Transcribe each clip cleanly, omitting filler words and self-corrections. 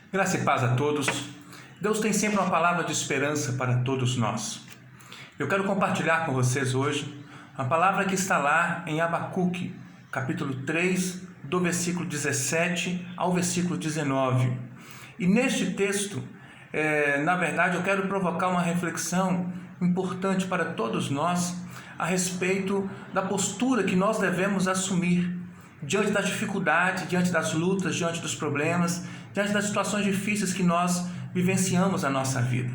Graça e paz a todos. Deus tem sempre uma palavra de esperança para todos nós. Eu quero compartilhar com vocês hoje a palavra que está lá em Abacuque, capítulo 3, do versículo 17 ao versículo 19. E neste texto, na verdade, eu quero provocar uma reflexão importante para todos nós a respeito da postura que nós devemos assumir diante das dificuldades, diante das lutas, diante dos problemas, diante das situações difíceis que nós vivenciamos na nossa vida.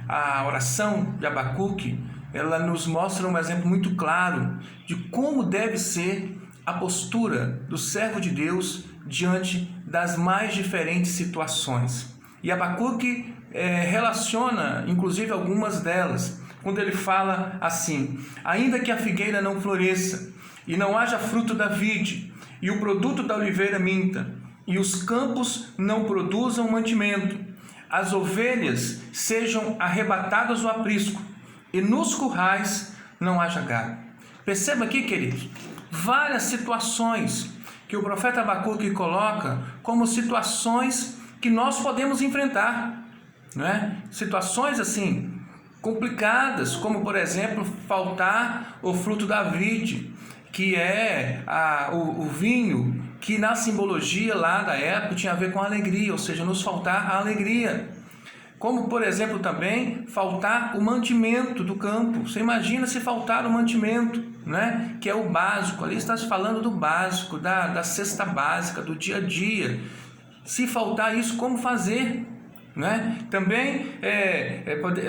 A oração de Abacuque, ela nos mostra um exemplo muito claro de como deve ser a postura do servo de Deus diante das mais diferentes situações. E Abacuque relaciona, inclusive, algumas delas, quando ele fala assim: ainda que a figueira não floresça, e não haja fruto da vide, e o produto da oliveira minta, e os campos não produzam mantimento, as ovelhas sejam arrebatadas do aprisco, e nos currais não haja gado. Perceba aqui, queridos, várias situações que o profeta Abacuque coloca como situações que nós podemos enfrentar, não é? Situações assim complicadas, como por exemplo faltar o fruto da vide, que é o vinho, que na simbologia lá da época tinha a ver com alegria, ou seja, nos faltar a alegria. Como, por exemplo, também faltar o mantimento do campo. Você imagina se faltar o mantimento, né? Que é o básico. Ali está se falando do básico, da cesta básica, do dia a dia. Se faltar isso, como fazer? Né? Também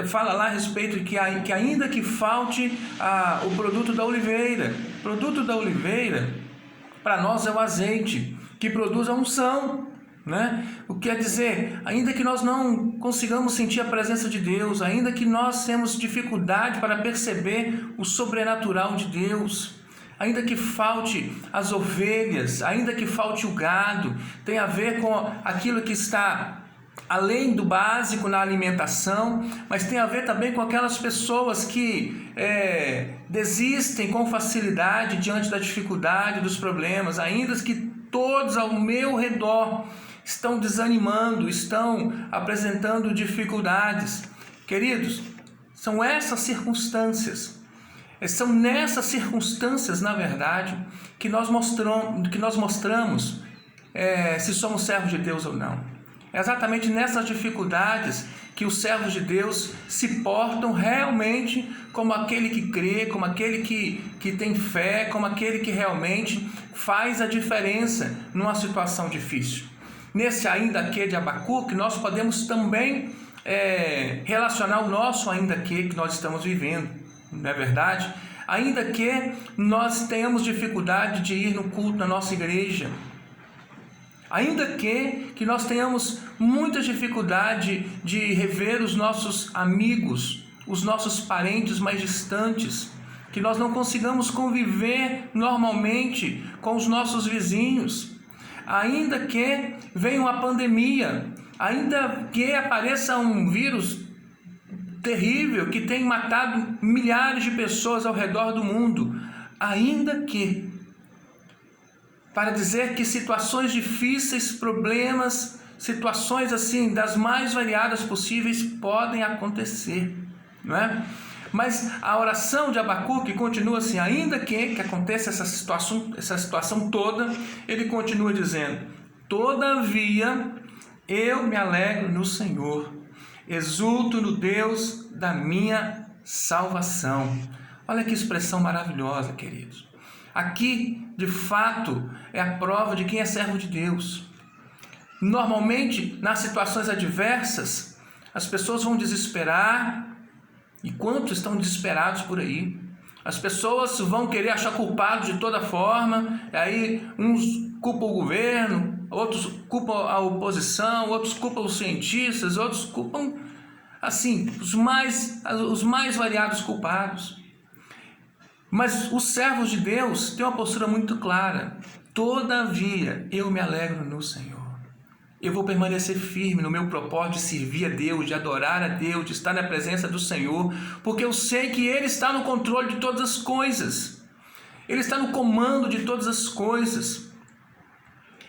fala lá a respeito de que ainda que falte o produto da oliveira. O produto da oliveira, para nós, é o azeite, que produz a unção. Né? O que quer dizer, ainda que nós não consigamos sentir a presença de Deus, ainda que nós temos dificuldade para perceber o sobrenatural de Deus, ainda que falte as ovelhas, ainda que falte o gado, tem a ver com aquilo que está além do básico na alimentação, mas tem a ver também com aquelas pessoas que desistem com facilidade diante da dificuldade, dos problemas, ainda que todos ao meu redor estão desanimando, estão apresentando dificuldades. Queridos, são essas circunstâncias, são nessas circunstâncias, na verdade, que nós mostramos se somos servos de Deus ou não. É exatamente nessas dificuldades que os servos de Deus se portam realmente como aquele que crê, como aquele que tem fé, como aquele que realmente faz a diferença numa situação difícil. Nesse ainda que de Abacuque, nós podemos também relacionar o nosso ainda que nós estamos vivendo, não é verdade? Ainda que nós tenhamos dificuldade de ir no culto na nossa igreja, ainda que nós tenhamos muita dificuldade de rever os nossos amigos, os nossos parentes mais distantes, que nós não consigamos conviver normalmente com os nossos vizinhos, ainda que venha uma pandemia, ainda que apareça um vírus terrível que tem matado milhares de pessoas ao redor do mundo, ainda que, para dizer que situações difíceis, problemas, situações assim das mais variadas possíveis podem acontecer, não é? Mas a oração de Abacuque continua assim: ainda que aconteça essa situação toda, ele continua dizendo: todavia eu me alegro no Senhor, exulto no Deus da minha salvação. Olha que expressão maravilhosa, queridos. Aqui, de fato, é a prova de quem é servo de Deus. Normalmente, nas situações adversas, as pessoas vão desesperar. E quantos estão desesperados por aí? As pessoas vão querer achar culpados de toda forma. Aí uns culpam o governo, outros culpam a oposição, outros culpam os cientistas, outros culpam, assim, os mais variados culpados. Mas os servos de Deus têm uma postura muito clara: todavia eu me alegro no Senhor. Eu vou permanecer firme no meu propósito de servir a Deus, de adorar a Deus, de estar na presença do Senhor, porque eu sei que Ele está no controle de todas as coisas. Ele está no comando de todas as coisas.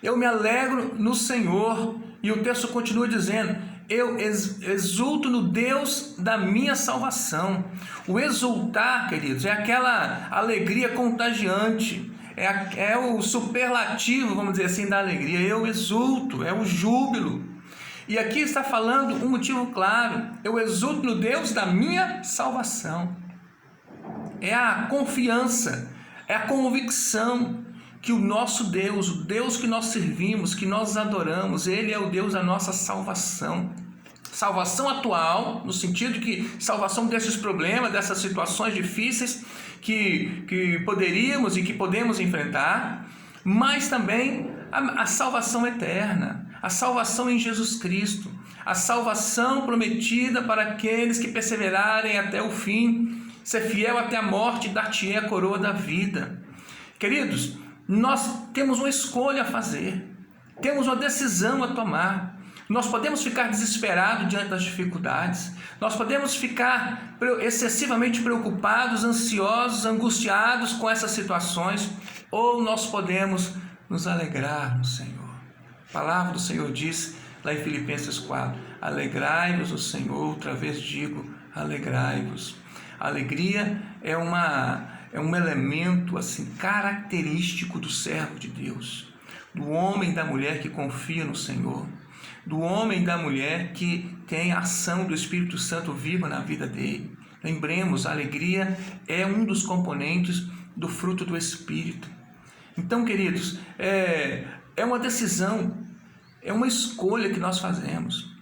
Eu me alegro no Senhor, E o texto continua dizendo: eu exulto no Deus da minha salvação. O exultar, queridos, é aquela alegria contagiante, é o superlativo, vamos dizer assim, da alegria. Eu exulto, é o júbilo. E aqui está falando um motivo claro: eu exulto no Deus da minha salvação. É a confiança, é a convicção que o nosso Deus, o Deus que nós servimos, que nós adoramos, Ele é o Deus da nossa salvação. Salvação atual, no sentido de que salvação desses problemas, dessas situações difíceis que poderíamos e que podemos enfrentar, mas também a salvação eterna, a salvação em Jesus Cristo, a salvação prometida para aqueles que perseverarem até o fim, ser fiel até a morte e dar-te-ei a coroa da vida. Queridos, nós temos uma escolha a fazer, temos uma decisão a tomar. Nós podemos ficar desesperados diante das dificuldades, nós podemos ficar excessivamente preocupados, ansiosos, angustiados com essas situações, ou nós podemos nos alegrar no Senhor. A palavra do Senhor diz lá em Filipenses 4, alegrai-vos no Senhor, outra vez digo, alegrai-vos. A alegria é um elemento assim característico do servo de Deus, do homem e da mulher que confia no Senhor, do homem e da mulher que tem a ação do Espírito Santo viva na vida dele. Lembremos, a alegria é um dos componentes do fruto do Espírito. Então, queridos, é uma decisão, é uma escolha que nós fazemos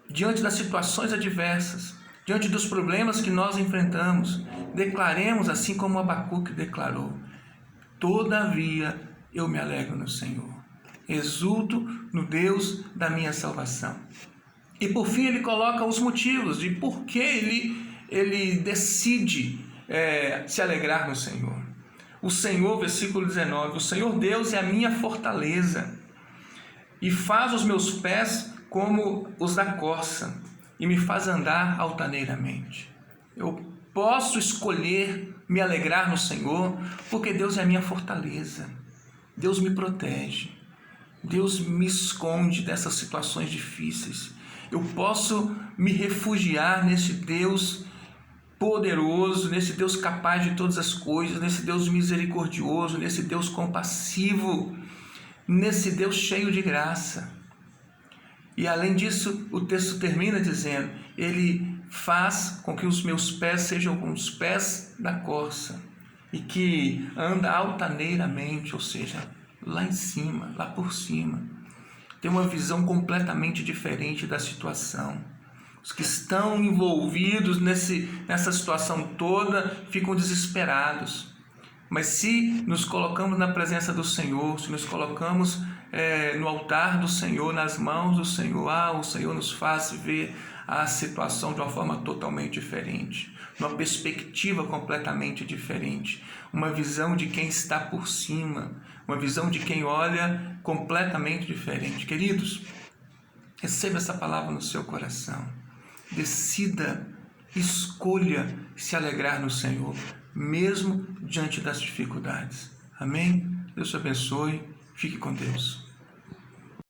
diante das situações adversas, diante dos problemas que nós enfrentamos. Declaremos assim como Abacuque declarou: todavia eu me alegro no Senhor, exulto no Deus da minha salvação. E por fim ele coloca os motivos de por que ele decide se alegrar no Senhor. O Senhor, versículo 19, o Senhor Deus é a minha fortaleza e faz os meus pés como os da corça e me faz andar altaneiramente. Eu posso escolher me alegrar no Senhor porque Deus é a minha fortaleza. Deus me protege. Deus me esconde dessas situações difíceis. Eu posso me refugiar nesse Deus poderoso, nesse Deus capaz de todas as coisas, nesse Deus misericordioso, nesse Deus compassivo, nesse Deus cheio de graça. E além disso, o texto termina dizendo: Ele faz com que os meus pés sejam como os pés da corça e que anda altaneiramente, ou seja, lá em cima, lá por cima. Tem uma visão completamente diferente da situação. Os que estão envolvidos nessa situação toda ficam desesperados. Mas se nos colocamos na presença do Senhor, se nos colocamos no altar do Senhor, nas mãos do Senhor, o Senhor nos faz ver a situação de uma forma totalmente diferente, uma perspectiva completamente diferente, uma visão de quem está por cima, uma visão de quem olha completamente diferente. Queridos, receba essa palavra no seu coração, decida, escolha se alegrar no Senhor, mesmo diante das dificuldades. Amém? Deus te abençoe, fique com Deus.